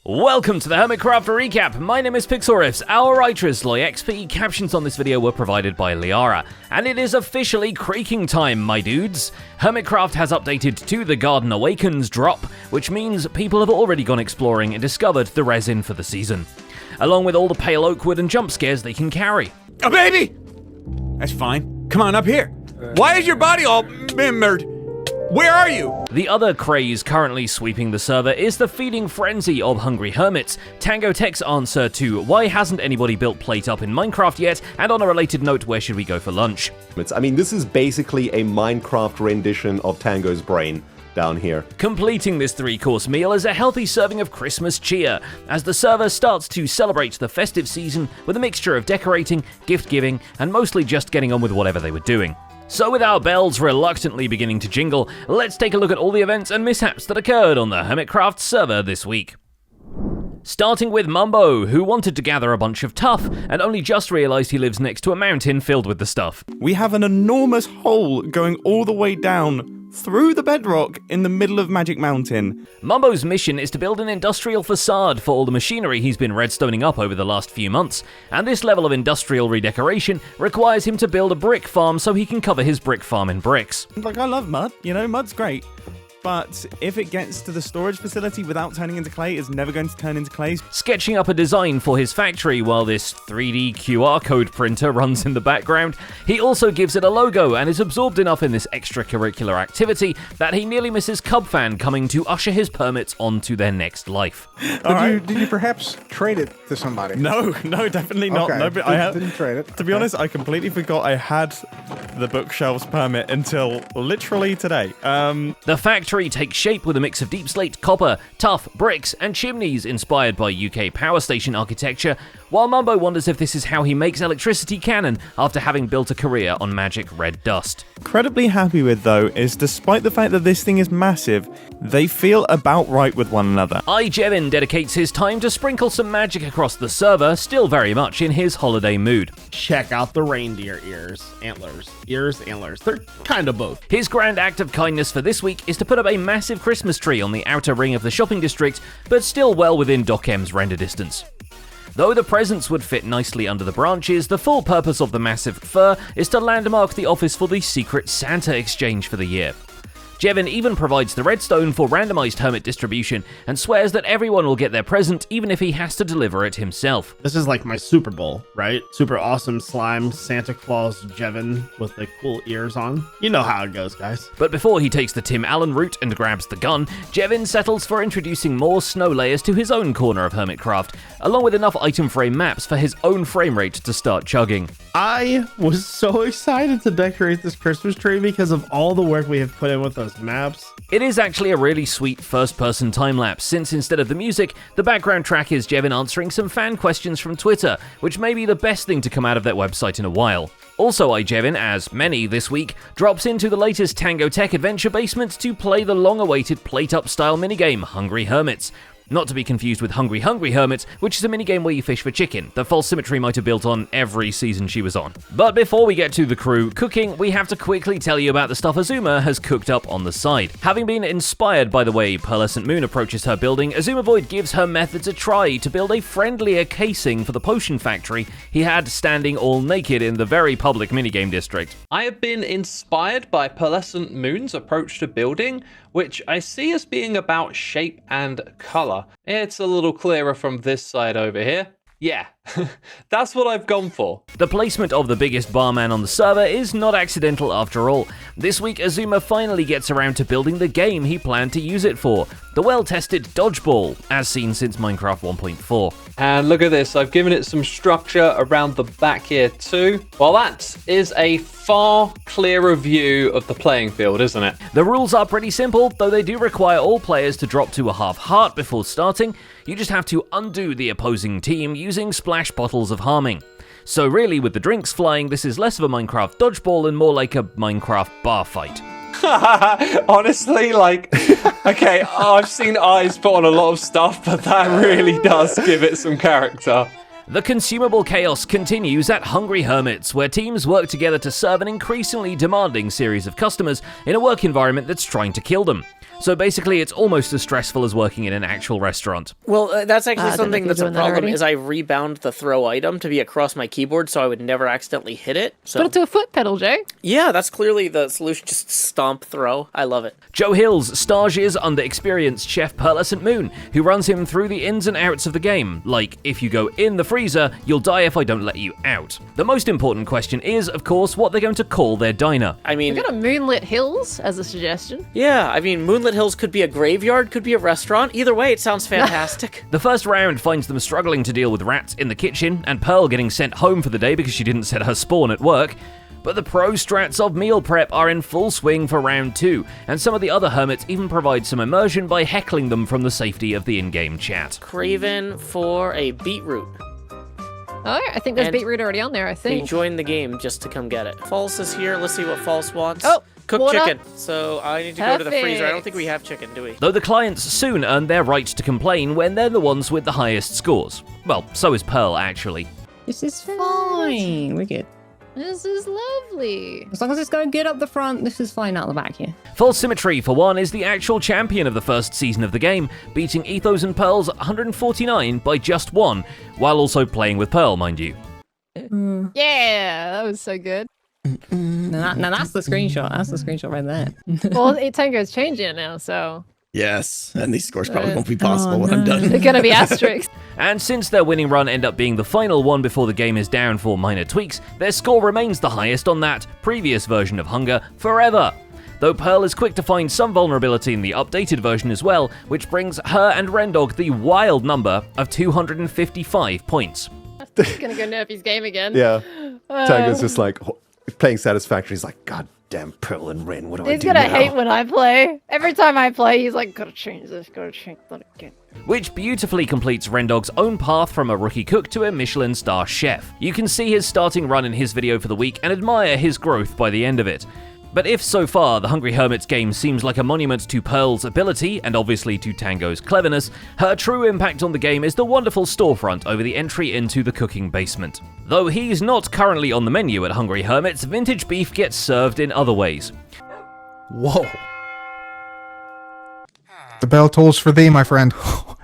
Welcome to the Hermitcraft recap. My name is Pixelriffs. Our writers, Loy XP, captions on this video were provided by Liara, and it is officially creaking time, my dudes. Hermitcraft has updated to the Garden Awakens drop, which means people have already gone exploring and discovered the resin for the season, along with all the pale oak wood and jump scares they can carry. A baby! That's fine. Come on up here. Why is your body all mimmered? Where are you? The other craze currently sweeping the server is the feeding frenzy of hungry hermits, Tango Tech's answer to why hasn't anybody built Plate Up in Minecraft yet, and on a related note, where should we go for lunch? I mean, this is basically a Minecraft rendition of Tango's brain down here. Completing this three-course meal is a healthy serving of Christmas cheer, as the server starts to celebrate the festive season with a mixture of decorating, gift-giving, and mostly just getting on with whatever they were doing. So with our bells reluctantly beginning to jingle, let's take a look at all the events and mishaps that occurred on the Hermitcraft server this week. Starting with Mumbo, who wanted to gather a bunch of tuff, and only just realised he lives next to a mountain filled with the stuff. We have an enormous hole going all the way down through the bedrock in the middle of Magic Mountain. Mumbo's mission is to build an industrial facade for all the machinery he's been redstoning up over the last few months, and this level of industrial redecoration requires him to build a brick farm so he can cover his brick farm in bricks. Like, I love mud, mud's great. But if it gets to the storage facility without turning into clay, it's never going to turn into clay. Sketching up a design for his factory while this 3D QR code printer runs in the background, he also gives it a logo and is absorbed enough in this extracurricular activity that he nearly misses Cubfan coming to usher his permits onto their next life. Did you perhaps trade it to somebody? No, definitely not. Okay. No, but didn't trade it. To be honest, I completely forgot I had the bookshelves permit until literally today. The factory takes shape with a mix of deep slate, copper, tuff, bricks, and chimneys inspired by UK power station architecture, while Mumbo wonders if this is how he makes electricity canon after having built a career on magic red dust. Incredibly happy with, though, is despite the fact that this thing is massive, they feel about right with one another. Jevin dedicates his time to sprinkle some magic across the server, still very much in his holiday mood. Check out the reindeer antlers. They're kind of both. His grand act of kindness for this week is to put up a massive Christmas tree on the outer ring of the shopping district, but still well within Doc M's render distance. Though the presents would fit nicely under the branches, the full purpose of the massive fir is to landmark the office for the secret Santa exchange for the year. Jevin even provides the redstone for randomized hermit distribution and swears that everyone will get their present even if he has to deliver it himself. This is like my Super Bowl, right? Super awesome slime Santa Claus Jevin with the cool ears on. You know how it goes, guys. But before he takes the Tim Allen route and grabs the gun, Jevin settles for introducing more snow layers to his own corner of Hermitcraft, along with enough item frame maps for his own frame rate to start chugging. I was so excited to decorate this Christmas tree because of all the work we have put in with those maps. It is actually a really sweet first-person time-lapse, since instead of the music, the background track is Jevin answering some fan questions from Twitter, which may be the best thing to come out of that website in a while. Also, Jevin, as many this week, drops into the latest Tango Tech adventure basement to play the long-awaited plate-up style minigame, Hungry Hermits. Not to be confused with Hungry Hermits, which is a minigame where you fish for chicken, that False Symmetry might have built on every season she was on. But before we get to the crew cooking, we have to quickly tell you about the stuff Azuma has cooked up on the side. Having been inspired by the way Pearlescent Moon approaches her building, Azuma Void gives her methods a try to build a friendlier casing for the potion factory he had standing all naked in the very public minigame district. I have been inspired by Pearlescent Moon's approach to building, which I see as being about shape and color. It's a little clearer from this side over here. Yeah, that's what I've gone for. The placement of the biggest barman on the server is not accidental after all. This week, Azuma finally gets around to building the game he planned to use it for, the well-tested dodgeball, as seen since Minecraft 1.4. And look at this, I've given it some structure around the back here too. Well, that is a far clearer view of the playing field, isn't it? The rules are pretty simple, though they do require all players to drop to a half heart before starting. You just have to undo the opposing team using splash bottles of harming. So really, with the drinks flying, this is less of a Minecraft dodgeball and more like a Minecraft bar fight. Honestly, okay, I've seen eyes put on a lot of stuff, but that really does give it some character. The consumable chaos continues at Hungry Hermits, where teams work together to serve an increasingly demanding series of customers in a work environment that's trying to kill them. So basically, it's almost as stressful as working in an actual restaurant. Well, that's actually I don't know something if that's you're a doing that problem, already. is I rebound the throw item to be across my keyboard so I would never accidentally hit it. So Put it to a foot pedal, Jay. yeah, that's clearly the solution, just stomp throw. I love it. Joe Hills stages under experienced chef Pearlescent Moon, who runs him through the ins and outs of the game, like, if you go in the freezer, you'll die if I don't let you out. The most important question is, of course, what they're going to call their diner. I mean, We got a Moonlit Hills as a suggestion. yeah, I mean, Moonlit Hills could be a graveyard, could be a restaurant. Either way, it sounds fantastic. The first round finds them struggling to deal with rats in the kitchen, and Pearl getting sent home for the day because she didn't set her spawn at work. But the pro strats of meal prep are in full swing for round 2, and some of the other hermits even provide some immersion by heckling them from the safety of the in-game chat. Craven for a beetroot. Oh, I think there's And beetroot already on there, I We think. joined the game just to come get it. False is here. Let's see what False wants. Oh, cooked water. chicken. So I need to go to the freezer. I don't Perfect. think we have chicken, do we? Though the clients soon earn their right to complain when they're the ones with the highest scores. Well, so is Pearl, actually. This is fine. We're good. This is lovely. As long as it's going good up the front, this is fine out the back here. Full Symmetry, for one, is the actual champion of the first season of the game, beating Ethos and Pearl's 149 by just 1, while also playing with Pearl, mind you. Yeah, that was so good. Now that's the screenshot. That's the screenshot right there. Well, Tango's changing it now, so Yes, and these scores probably won't be possible when I'm done. they're gonna be asterisks. And since their winning run ended up being the final one before the game is down for minor tweaks, their score remains the highest on that previous version of Hunger forever. Though Pearl is quick to find some vulnerability in the updated version as well, which brings her and Rendog the wild number of 255 points. He's gonna go nerf his game again. Yeah. Tango's just like playing Satisfaction. He's like, God damn Pearl and Ren, what do I He's do gonna now? hate when I play. Every time I play, he's like, gotta change this, gotta change that again. Which beautifully completes Rendog's own path from a rookie cook to a Michelin star chef. You can see his starting run in his video for the week and admire his growth by the end of it. But if so far the Hungry Hermits game seems like a monument to Pearl's ability, and obviously to Tango's cleverness, her true impact on the game is the wonderful storefront over the entry into the cooking basement. Though he's not currently on the menu at Hungry Hermits, vintage beef gets served in other ways. Whoa. The bell tolls for thee, my friend.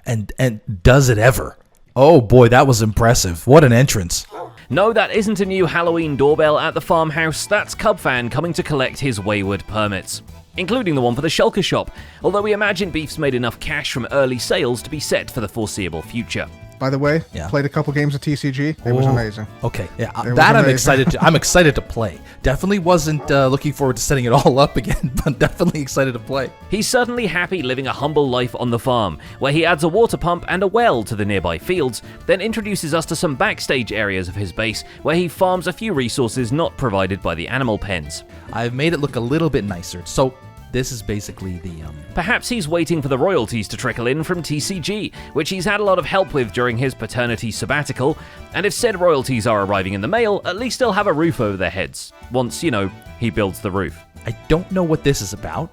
And does it ever? Oh boy, that was impressive. What an entrance. No, that isn't a new Halloween doorbell at the farmhouse, that's Cubfan coming to collect his wayward permits. Including the one for the Shulker shop, although we imagine Beef's made enough cash from early sales to be set for the foreseeable future. By the way, Yeah. played a couple games of TCG. It was amazing. Okay, yeah, It was that I'm amazing. excited to. I'm excited to play. Definitely wasn't looking forward to setting it all up again, but definitely excited to play. He's certainly happy living a humble life on the farm, where he adds a water pump and a well to the nearby fields, then introduces us to some backstage areas of his base, where he farms a few resources not provided by the animal pens. I've made it look a little bit nicer. So this is basically the Perhaps he's waiting for the royalties to trickle in from TCG, which he's had a lot of help with during his paternity sabbatical, and if said royalties are arriving in the mail, at least they'll have a roof over their heads, once, he builds the roof. I don't know what this is about.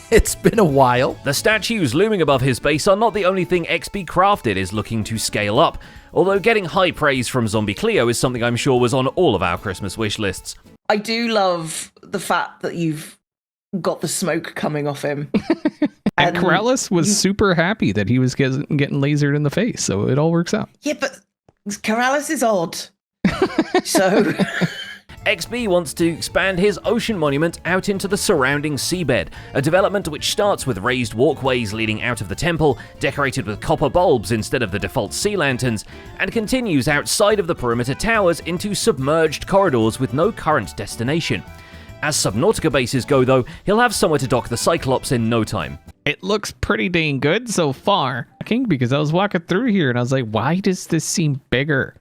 It's been a while. The statues looming above his base are not the only thing XB Crafted is looking to scale up, although getting high praise from Zombie Cleo is something I'm sure was on all of our Christmas wish lists. I do love the fact that you've got the smoke coming off him. And Corrales was super happy that he was getting lasered in the face, so it all works out. Yeah, but Corrales is odd. So XB wants to expand his ocean monument out into the surrounding seabed, a development which starts with raised walkways leading out of the temple, decorated with copper bulbs instead of the default sea lanterns, and continues outside of the perimeter towers into submerged corridors with no current destination. As Subnautica bases go though, he'll have somewhere to dock the Cyclops in no time. It looks pretty dang good so far, because I was walking through here and I was like, why does this seem bigger?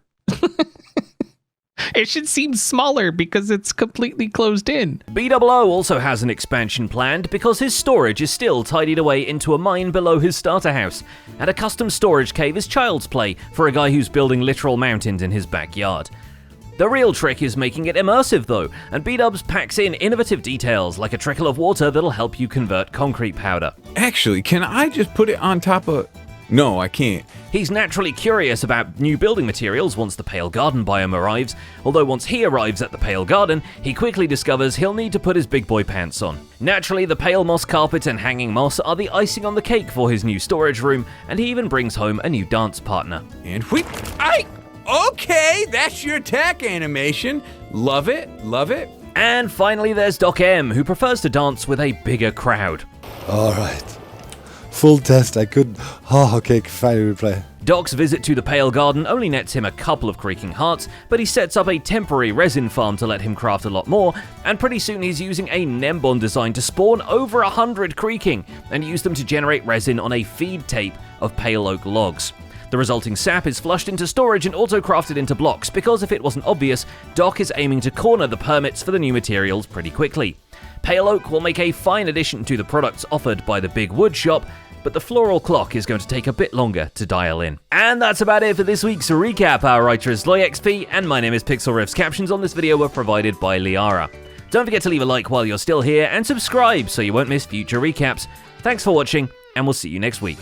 It should seem smaller because it's completely closed in. BOO also has an expansion planned because his storage is still tidied away into a mine below his starter house, and a custom storage cave is child's play for a guy who's building literal mountains in his backyard. The real trick is making it immersive though, and B-Dubs packs in innovative details like a trickle of water that'll help you convert concrete powder. Actually, can I just put it on top of No, I can't. He's naturally curious about new building materials once the Pale Garden biome arrives, although once he arrives at the Pale Garden, he quickly discovers he'll need to put his big boy pants on. Naturally, the pale moss carpet and hanging moss are the icing on the cake for his new storage room, and he even brings home a new dance partner. And okay, that's your attack animation. Love it, love it. And finally, there's Doc M, who prefers to dance with a bigger crowd. All right. Full test, I could... Oh, okay, finally replay. Doc's visit to the Pale Garden only nets him a couple of creaking hearts, but he sets up a temporary resin farm to let him craft a lot more, and pretty soon he's using a Nembon design to spawn over 100 creaking, and use them to generate resin on a feed tape of pale oak logs. The resulting sap is flushed into storage and auto-crafted into blocks, because if it wasn't obvious, Doc is aiming to corner the permits for the new materials pretty quickly. Pale oak will make a fine addition to the products offered by the Big Wood Shop, but the floral clock is going to take a bit longer to dial in. And that's about it for this week's recap. Our writer is LoyXP, and my name is Pixel Riffs. Captions on this video were provided by Liara. Don't forget to leave a like while you're still here, and subscribe so you won't miss future recaps. Thanks for watching, and we'll see you next week.